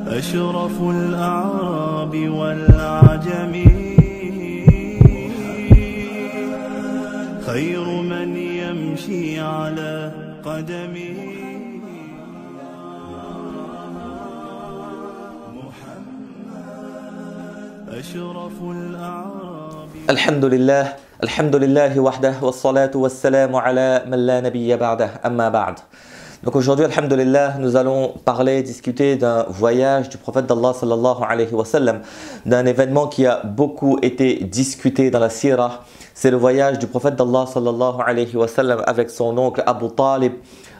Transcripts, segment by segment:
أشرف الأعراب والعجم خير من يمشي على قدمه أشرف الأعراب. الحمد لله وحده والصلاة والسلام على من لا نبي بعده أما بعد. Donc aujourd'hui, alhamdulillah, nous allons discuter d'un voyage du prophète d'Allah sallallahu alayhi wa sallam, d'un événement qui a beaucoup été discuté dans la sirah. C'est le voyage du prophète d'Allah sallallahu alayhi wa sallam avec son oncle Abu Talib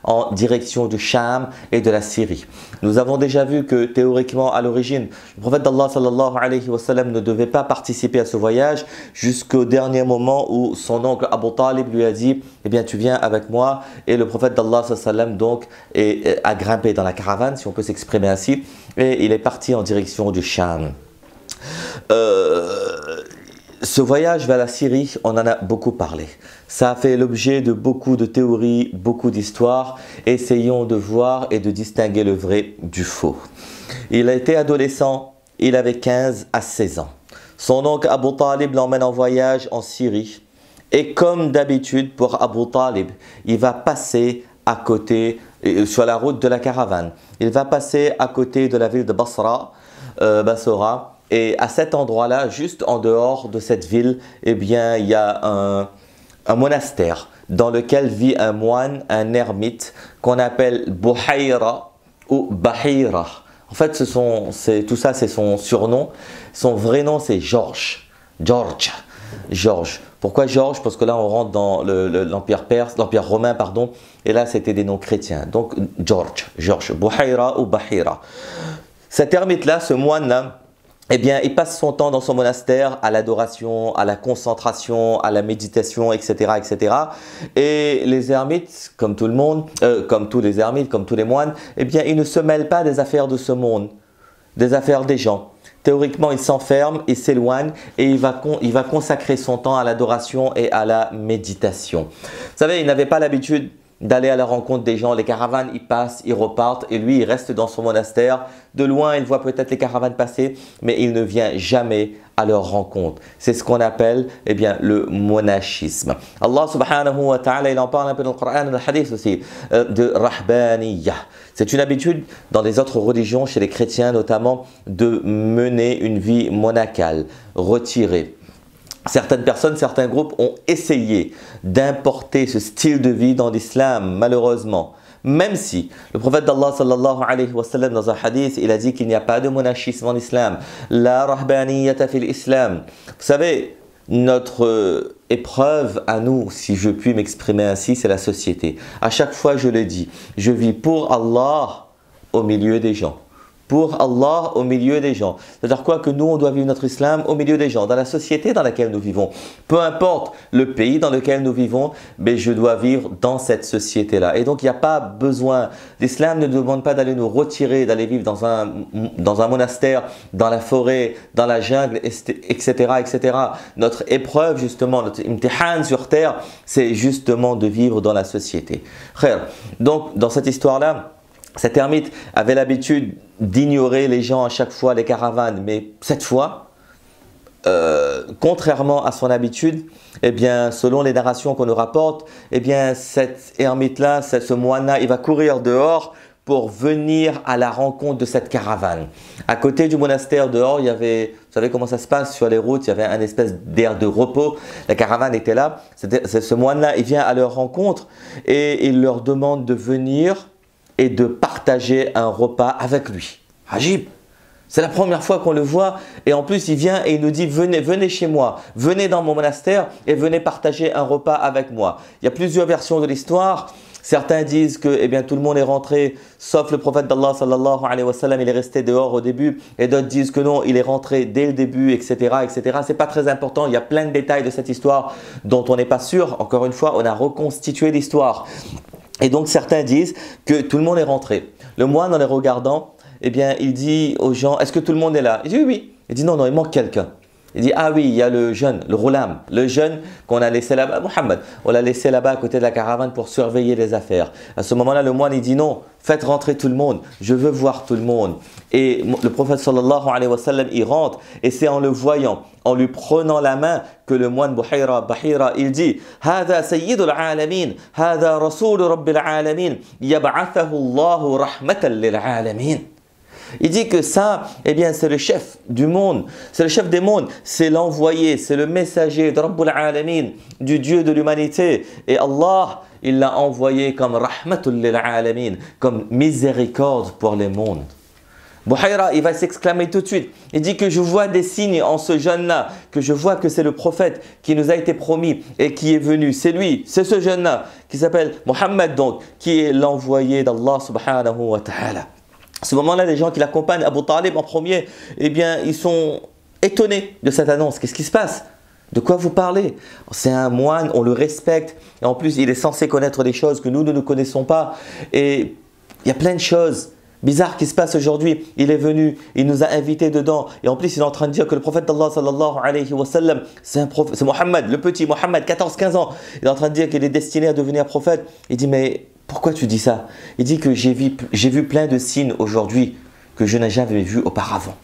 en direction du Sham et de la Syrie. Nous avons déjà vu que théoriquement à l'origine, le prophète d'Allah sallallahu alayhi wa sallam ne devait pas participer à ce voyage jusqu'au dernier moment où son oncle Abu Talib lui a dit « Eh bien tu viens avec moi » et le prophète d'Allah sallallahu alayhi wa sallam donc a grimpé dans la caravane, si on peut s'exprimer ainsi, et il est parti en direction du Sham. Ce voyage vers la Syrie, on en a beaucoup parlé. Ça a fait l'objet de beaucoup de théories, beaucoup d'histoires. Essayons de voir et de distinguer le vrai du faux. Il a été adolescent, il avait 15 à 16 ans. Son oncle Abu Talib l'emmène en voyage en Syrie. Et comme d'habitude pour Abu Talib, il va passer à côté, sur la route de la caravane. Il va passer à côté de la ville de Basra. Et à cet endroit-là, juste en dehors de cette ville, eh bien, il y a un monastère dans lequel vit un moine, un ermite, qu'on appelle Buhayra ou Bahira. En fait, tout ça, c'est son surnom. Son vrai nom, c'est Georges. Georges. Pourquoi Georges? Parce que là, on rentre dans l'Empire perse, l'Empire romain, pardon. Et là, c'était des noms chrétiens. Donc, Georges, Buhayra ou Bahira. Cet ermite-là, ce moine-là, eh bien, il passe son temps dans son monastère à l'adoration, à la concentration, à la méditation, etc., etc. Et les ermites, comme tout le monde, comme tous les ermites, comme tous les moines, eh bien, ils ne se mêlent pas des affaires de ce monde, des affaires des gens. Théoriquement, il s'enferme, il s'éloigne et il va consacrer son temps à l'adoration et à la méditation. Vous savez, il n'avait pas l'habitude d'aller à la rencontre des gens. Les caravanes, ils passent, ils repartent et lui, il reste dans son monastère. De loin, il voit peut-être les caravanes passer, mais il ne vient jamais à leur rencontre. C'est ce qu'on appelle le monachisme. Allah subhanahu wa ta'ala, il en parle un peu dans le Coran, dans le hadith aussi, de rahbaniyah. C'est une habitude dans les autres religions, chez les chrétiens notamment, de mener une vie monacale, retirée. Certaines personnes, certains groupes ont essayé d'importer ce style de vie dans l'islam, malheureusement. Même si le prophète d'Allah sallallahu alayhi wa sallam dans un hadith, il a dit qu'il n'y a pas de monachisme en islam. La rahbaniyata fil islam. Vous savez, notre épreuve à nous, si je puis m'exprimer ainsi, c'est la société. À chaque fois, je le dis, je vis pour Allah au milieu des gens. Pour Allah au milieu des gens. C'est-à-dire quoi? Que nous, on doit vivre notre islam au milieu des gens, dans la société dans laquelle nous vivons. Peu importe le pays dans lequel nous vivons, mais je dois vivre dans cette société-là. Et donc, il n'y a pas besoin, l'islam ne nous demande pas d'aller nous retirer, d'aller vivre dans un monastère, dans la forêt, dans la jungle, etc., etc. Notre épreuve, justement, notre imtihan sur terre, c'est justement de vivre dans la société. Donc, dans cette histoire-là, cet ermite avait l'habitude d'ignorer les gens à chaque fois, les caravanes. Mais cette fois, contrairement à son habitude, eh bien, selon les narrations qu'on nous rapporte, eh bien, cet ermite-là, ce moine-là, il va courir dehors pour venir à la rencontre de cette caravane. À côté du monastère, dehors, il y avait, vous savez comment ça se passe sur les routes, il y avait un espèce d'air de repos. La caravane était là. Ce moine-là, il vient à leur rencontre et il leur demande de venir et de partager un repas avec lui. Ajib! C'est la première fois qu'on le voit et en plus il vient et il nous dit venez chez moi, venez dans mon monastère et venez partager un repas avec moi. Il y a plusieurs versions de l'histoire. Certains disent que tout le monde est rentré sauf le prophète d'Allah sallallahu alayhi wa sallam, il est resté dehors au début, et d'autres disent que non, il est rentré dès le début, etc. etc. C'est pas très important, il y a plein de détails de cette histoire dont on n'est pas sûr. Encore une fois, on a reconstitué l'histoire. Et donc certains disent que tout le monde est rentré. Le moine, en les regardant, il dit aux gens, est-ce que tout le monde est là? Il dit oui. Il dit non, il manque quelqu'un. Il dit, ah oui, il y a le jeune, le Ghulam, le jeune qu'on a laissé là-bas, Mohammed, on l'a laissé là-bas à côté de la caravane pour surveiller les affaires. À ce moment-là, le moine, il dit non, faites rentrer tout le monde, je veux voir tout le monde. Et le prophète sallallahu alayhi wa sallam, il rentre et c'est en le voyant, en lui prenant la main que le moine Bahira, il dit Hada sayyidul alamin, hada rasoul rabbil alamin, yab'athahu Allahu rahmatan lil alamin. Il dit que ça, eh bien, c'est le chef du monde, c'est le chef des mondes, c'est l'envoyé, c'est le messager de Rabbul Alamin, du Dieu de l'humanité. Et Allah, il l'a envoyé comme rahmatul lil alamin, comme miséricorde pour les mondes. Buhayra, il va s'exclamer tout de suite. Il dit que je vois des signes en ce jeune-là, que je vois que c'est le prophète qui nous a été promis et qui est venu. C'est lui, c'est ce jeune-là qui s'appelle Mohammed donc, qui est l'envoyé d'Allah subhanahu wa ta'ala. À ce moment-là, les gens qui l'accompagnent, Abu Talib en premier, eh bien, ils sont étonnés de cette annonce. Qu'est-ce qui se passe? De quoi vous parlez? C'est un moine, on le respecte. Et en plus, il est censé connaître des choses que nous ne connaissons pas. Et il y a plein de choses bizarres qui se passent aujourd'hui. Il est venu, il nous a invités dedans. Et en plus, il est en train de dire que le prophète d'Allah, sallallahu alayhi wa sallam, c'est Mohammed, le petit Mohammed, 14-15 ans. Il est en train de dire qu'il est destiné à devenir prophète. Il dit, mais pourquoi tu dis ça? Il dit que j'ai vu plein de signes aujourd'hui que je n'ai jamais vus auparavant.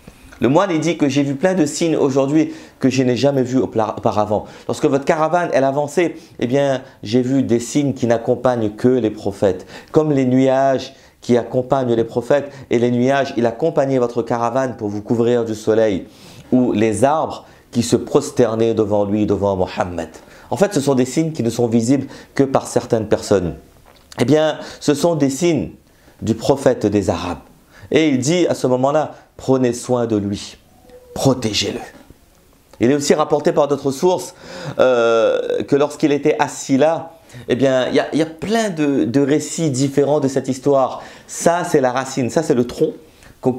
Le moine, il dit que j'ai vu plein de signes aujourd'hui que je n'ai jamais vus auparavant. Lorsque votre caravane, elle avançait, eh bien, j'ai vu des signes qui n'accompagnent que les prophètes. Comme les nuages qui accompagnent les prophètes, et les nuages, il accompagnait votre caravane pour vous couvrir du soleil. Ou les arbres qui se prosternaient devant lui, devant Mohammed. En fait, ce sont des signes qui ne sont visibles que par certaines personnes. Eh bien, ce sont des signes du prophète des Arabes. Et il dit à ce moment-là, prenez soin de lui, protégez-le. Il est aussi rapporté par d'autres sources que lorsqu'il était assis là, eh bien, il y a plein de récits différents de cette histoire. Ça, c'est la racine, ça, c'est le tronc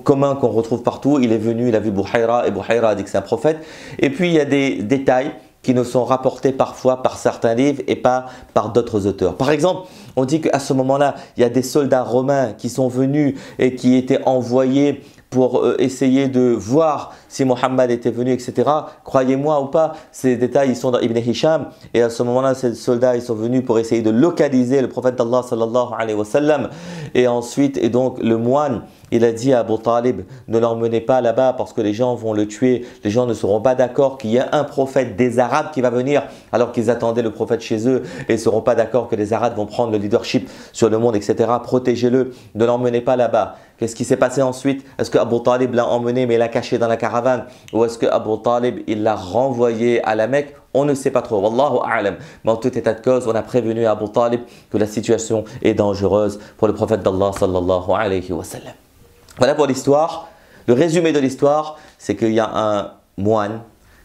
commun qu'on retrouve partout. Il est venu, il a vu Buhayra, et Buhayra a dit que c'est un prophète. Et puis, il y a des détails qui nous sont rapportés parfois par certains livres et pas par d'autres auteurs. Par exemple, on dit qu'à ce moment-là, il y a des soldats romains qui sont venus et qui étaient envoyés pour essayer de voir si Mohammed était venu, etc. Croyez-moi ou pas, ces détails ils sont dans Ibn Hisham. Et à ce moment-là, ces soldats ils sont venus pour essayer de localiser le prophète d'Allah sallallahu alayhi wa sallam. Et ensuite, et donc le moine, il a dit à Abu Talib, ne l'emmenez pas là-bas parce que les gens vont le tuer. Les gens ne seront pas d'accord qu'il y ait un prophète des Arabes qui va venir alors qu'ils attendaient le prophète chez eux et ne seront pas d'accord que les Arabes vont prendre le leadership sur le monde, etc. Protégez-le, ne l'emmenez pas là-bas. Qu'est-ce qui s'est passé ensuite? Est-ce que Abu Talib l'a emmené mais l'a caché dans la caravane? Ou est-ce que Abu Talib il l'a renvoyé à la Mecque? On ne sait pas trop. Wallahu a'lam. Mais en tout état de cause, on a prévenu Abu Talib que la situation est dangereuse pour le prophète d'Allah sallallahu alayhi wa sallam. Voilà pour l'histoire. Le résumé de l'histoire, c'est qu'il y a un moine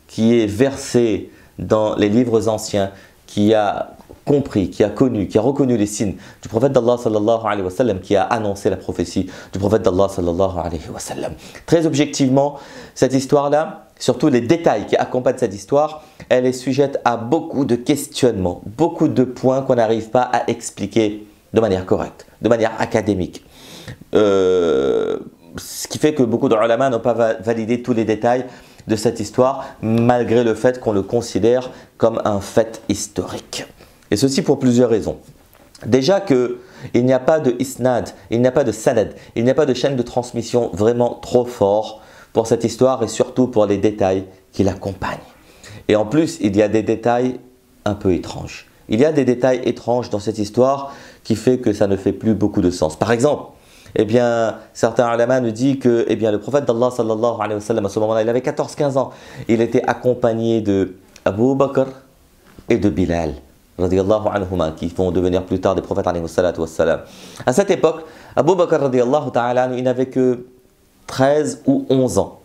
qui est versé dans les livres anciens, qui a compris, qui a connu, qui a reconnu les signes du prophète d'Allah sallallahu alayhi wa sallam, qui a annoncé la prophétie du prophète d'Allah sallallahu alayhi wa sallam. Très objectivement, cette histoire-là, surtout les détails qui accompagnent cette histoire, elle est sujette à beaucoup de questionnements, beaucoup de points qu'on n'arrive pas à expliquer de manière correcte, de manière académique. Ce qui fait que beaucoup de ulama n'ont pas validé tous les détails de cette histoire, malgré le fait qu'on le considère comme un fait historique. Et ceci pour plusieurs raisons. Déjà qu'il n'y a pas de isnad, il n'y a pas de sanad, il n'y a pas de chaîne de transmission vraiment trop fort pour cette histoire et surtout pour les détails qui l'accompagnent. Et en plus, il y a des détails un peu étranges. Il y a des détails étranges dans cette histoire qui fait que ça ne fait plus beaucoup de sens. Par exemple, eh bien, certains ulama nous disent que eh bien, le prophète d'Allah sallallahu alayhi wa sallam, à ce moment-là, il avait 14-15 ans. Il était accompagné de Abu Bakr et de Bilal, radiyallahu anhuma, qui vont devenir plus tard des prophètes alayhi wa sallam. À cette époque, Abu Bakr radiyallahu ta'ala, il n'avait que 13 ou 11 ans.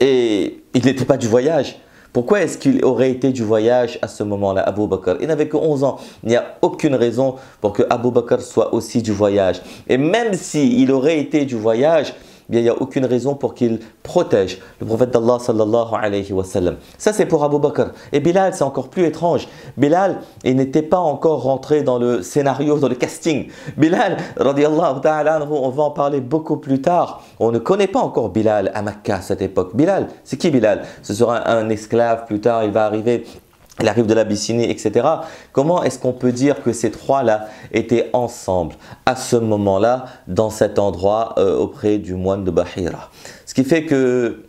Et il n'était pas du voyage. Pourquoi est-ce qu'il aurait été du voyage à ce moment-là, Abu Bakr? Il n'avait que 11 ans. Il n'y a aucune raison pour que Abu Bakr soit aussi du voyage. Et même s'il aurait été du voyage, bien, il n'y a aucune raison pour qu'il protège le prophète d'Allah sallallahu alayhi wa sallam. Ça, c'est pour Abu Bakr. Et Bilal, c'est encore plus étrange. Bilal, il n'était pas encore rentré dans le scénario, dans le casting. Bilal, radiallahu ta'ala anhu, on va en parler beaucoup plus tard. On ne connaît pas encore Bilal à Makkah à cette époque. Bilal, c'est qui Bilal? Ce sera un esclave plus tard, il va arriver. Il arrive de l'Abyssinie, etc. Comment est-ce qu'on peut dire que ces trois-là étaient ensemble à ce moment-là, dans cet endroit auprès du moine de Bahira? Ce qui fait que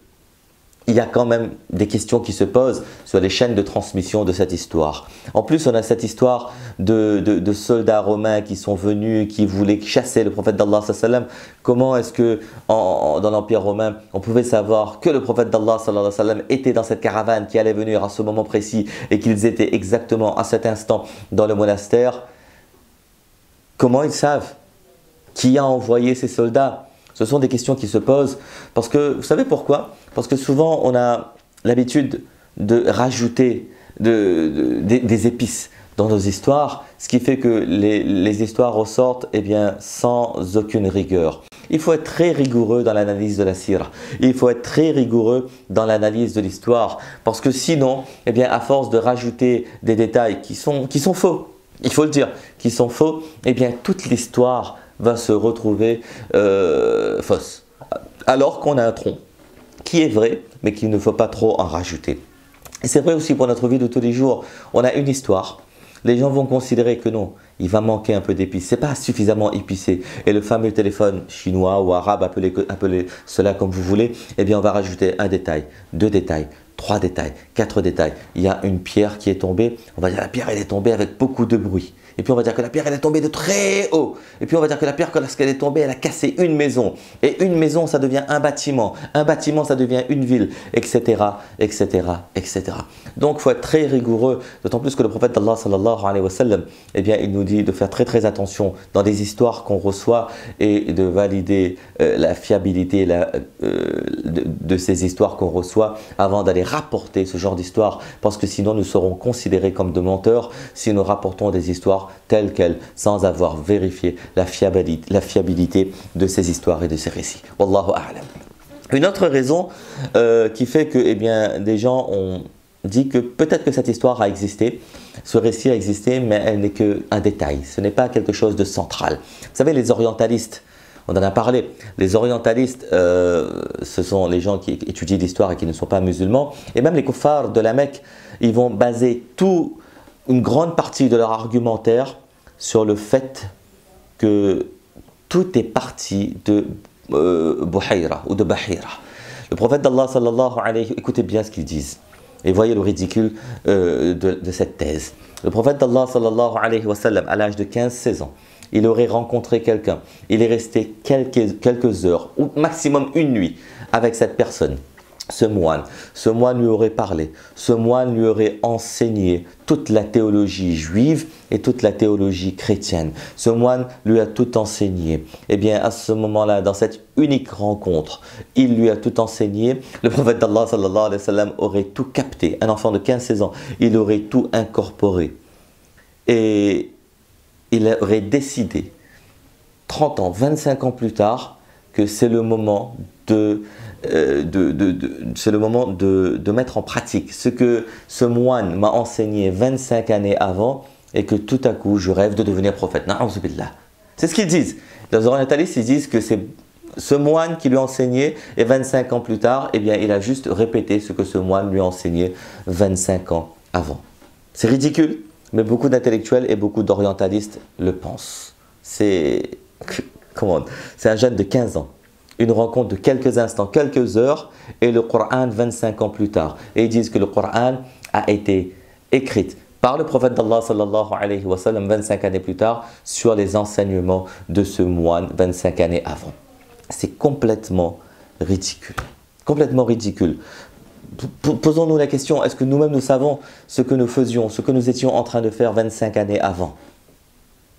il y a quand même des questions qui se posent sur les chaînes de transmission de cette histoire. En plus, on a cette histoire de soldats romains qui sont venus, qui voulaient chasser le prophète d'Allah sallallahu alayhi wa sallam. Comment est-ce que dans l'Empire romain, on pouvait savoir que le prophète d'Allah sallallahu alayhi wa sallam était dans cette caravane qui allait venir à ce moment précis et qu'ils étaient exactement à cet instant dans le monastère? Comment ils savent? Qui a envoyé ces soldats? Ce sont des questions qui se posent parce que, vous savez pourquoi? Parce que souvent, on a l'habitude de rajouter des épices dans nos histoires, ce qui fait que les histoires ressortent sans aucune rigueur. Il faut être très rigoureux dans l'analyse de la sira. Il faut être très rigoureux dans l'analyse de l'histoire parce que sinon, à force de rajouter des détails qui sont faux, il faut le dire, qui sont faux, toute l'histoire va se retrouver fausse. Alors qu'on a un tronc qui est vrai, mais qu'il ne faut pas trop en rajouter. Et c'est vrai aussi pour notre vie de tous les jours. On a une histoire. Les gens vont considérer que non, il va manquer un peu d'épices. C'est pas suffisamment épicé. Et le fameux téléphone chinois ou arabe, appelez cela comme vous voulez, on va rajouter un détail, 2 détails, 3 détails, 4 détails. Il y a une pierre qui est tombée. On va dire la pierre elle est tombée avec beaucoup de bruit. Et puis on va dire que la pierre elle est tombée de très haut. Et puis on va dire que la pierre lorsqu'elle est tombée elle a cassé une maison. Et une maison ça devient un bâtiment. Un bâtiment ça devient une ville, etc. etc. etc. Donc il faut être très rigoureux. D'autant plus que le prophète d'Allah sallallahu alayhi wa sallam, il nous dit de faire très très attention dans des histoires qu'on reçoit et de valider la fiabilité de ces histoires qu'on reçoit avant d'aller rapporter ce genre d'histoire. Parce que sinon nous serons considérés comme de menteurs si nous rapportons des histoires telles quelles sans avoir vérifié la fiabilité de ces histoires et de ces récits. Wallahu a'lam. Une autre raison qui fait que des gens ont dit que peut-être que cette histoire a existé, ce récit a existé, mais elle n'est qu'un détail, ce n'est pas quelque chose de central. Vous savez, les orientalistes, on en a parlé, les orientalistes, ce sont les gens qui étudient l'histoire et qui ne sont pas musulmans, et même les kuffars de la Mecque, ils vont baser une grande partie de leur argumentaire sur le fait que tout est parti de Buhayra ou de Bahira. Le prophète d'Allah sallallahu alayhi wa écoutez bien ce qu'ils disent et voyez le ridicule de cette thèse. Le prophète d'Allah sallallahu alayhi wa sallam, à l'âge de 15-16 ans, il aurait rencontré quelqu'un, il est resté quelques heures ou maximum une nuit avec cette personne. Ce moine lui aurait parlé, ce moine lui aurait enseigné toute la théologie juive et toute la théologie chrétienne. Ce moine lui a tout enseigné. À ce moment-là, dans cette unique rencontre, il lui a tout enseigné. Le prophète d'Allah sallallahu alayhi wa sallam aurait tout capté. Un enfant de 15-16 ans, il aurait tout incorporé. Et il aurait décidé, 30 ans, 25 ans plus tard, que c'est le moment de mettre en pratique ce que ce moine m'a enseigné 25 années avant et que tout à coup je rêve de devenir prophète. Na'oudhu billah. C'est ce qu'ils disent. Les orientalistes ils disent que c'est ce moine qui lui a enseigné et 25 ans plus tard, il a juste répété ce que ce moine lui a enseigné 25 ans avant. C'est ridicule, mais beaucoup d'intellectuels et beaucoup d'orientalistes le pensent. C'est un jeune de 15 ans. Une rencontre de quelques instants, quelques heures, et le Coran 25 ans plus tard. Et ils disent que le Coran a été écrit par le prophète d'Allah sallallahu alayhi wa sallam 25 années plus tard sur les enseignements de ce moine 25 années avant. C'est complètement ridicule. Complètement ridicule. Posons-nous la question, est-ce que nous-mêmes nous savons ce que nous faisions, ce que nous étions en train de faire 25 années avant?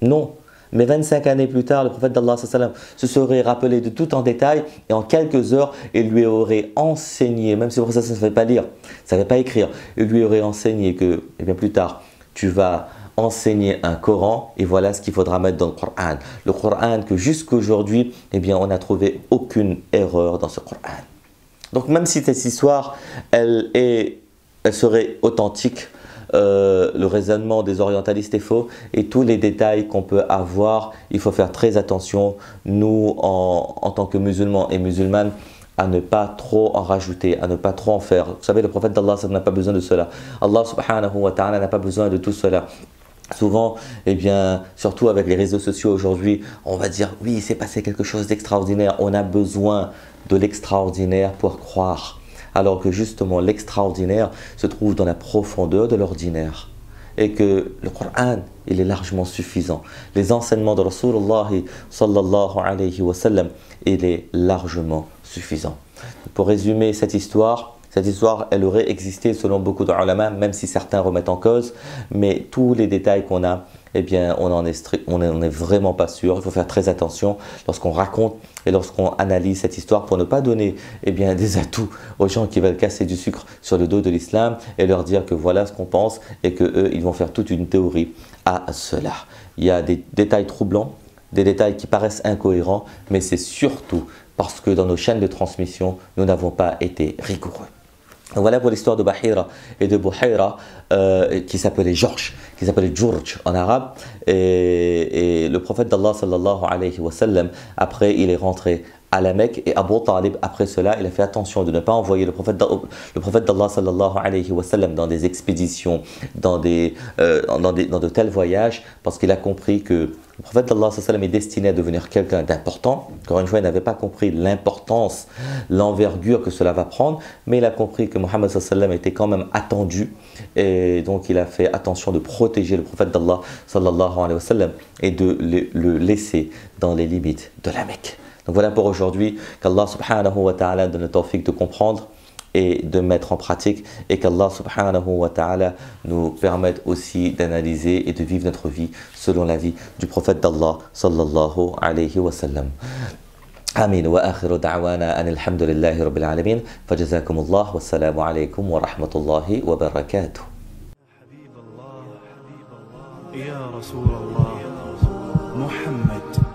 Non. Mais 25 années plus tard, le prophète d'Allah se serait rappelé de tout en détail et en quelques heures, il lui aurait enseigné, même si pour ça ne savait pas lire, ne savait pas écrire, il lui aurait enseigné que, plus tard, tu vas enseigner un Coran et voilà ce qu'il faudra mettre dans le Coran. Le Coran que jusqu'aujourd'hui, eh bien, on n'a trouvé aucune erreur dans ce Coran. Donc même si cette histoire, elle serait authentique, le raisonnement des orientalistes est faux et tous les détails qu'on peut avoir, il faut faire très attention, nous en tant que musulmans et musulmanes, à ne pas trop en rajouter, à ne pas trop en faire. Vous savez, le prophète d'Allah n'a pas besoin de cela. Allah subhanahu wa ta'ala n'a pas besoin de tout cela. Souvent, eh bien, surtout avec les réseaux sociaux aujourd'hui, on va dire oui, il s'est passé quelque chose d'extraordinaire. On a besoin de l'extraordinaire pour croire. Alors que justement, l'extraordinaire se trouve dans la profondeur de l'ordinaire. Et que le Coran, il est largement suffisant. Les enseignements de Rasulullah sallallahu alayhi wa sallam, il est largement suffisant. Pour résumer cette histoire, elle aurait existé selon beaucoup d'ulama, même si certains remettent en cause, mais tous les détails qu'on a, eh bien, on n'est vraiment pas sûr. Il faut faire très attention lorsqu'on raconte et lorsqu'on analyse cette histoire pour ne pas donner eh bien, des atouts aux gens qui veulent casser du sucre sur le dos de l'islam et leur dire que voilà ce qu'on pense et qu'eux, ils vont faire toute une théorie à cela. Il y a des détails troublants, des détails qui paraissent incohérents, mais c'est surtout parce que dans nos chaînes de transmission, nous n'avons pas été rigoureux. Donc voilà pour l'histoire de Bahira et de Buhayra qui s'appelait Georges, qui s'appelait Djourj en arabe. Et le prophète d'Allah sallallahu alayhi wa sallam, après il est rentré à la Mecque et Abu Talib, après cela, il a fait attention de ne pas envoyer le prophète d'Allah sallallahu alayhi wa sallam dans des expéditions, dans de tels voyages, parce qu'il a compris que le prophète d'Allah sallallahu alayhi wa sallam est destiné à devenir quelqu'un d'important. Encore une fois, il n'avait pas compris l'importance, l'envergure que cela va prendre, mais il a compris que Mohammed sallallahu alayhi wa sallam était quand même attendu, et donc il a fait attention de protéger le prophète d'Allah sallallahu alayhi wa sallam et de le laisser dans les limites de la Mecque. Donc voilà pour aujourd'hui, qu'Allah subhanahu wa ta'ala donne le tawfiq de comprendre et de mettre en pratique et qu'Allah subhanahu wa ta'ala nous permette aussi d'analyser et de vivre notre vie selon la vie du prophète d'Allah sallallahu alayhi wa sallam. آمين وآخر دعوانا أن الحمد لله رب العالمين فجزاكم الله والسلام عليكم ورحمة الله وبركاته. حبيب الله يا رسول الله محمد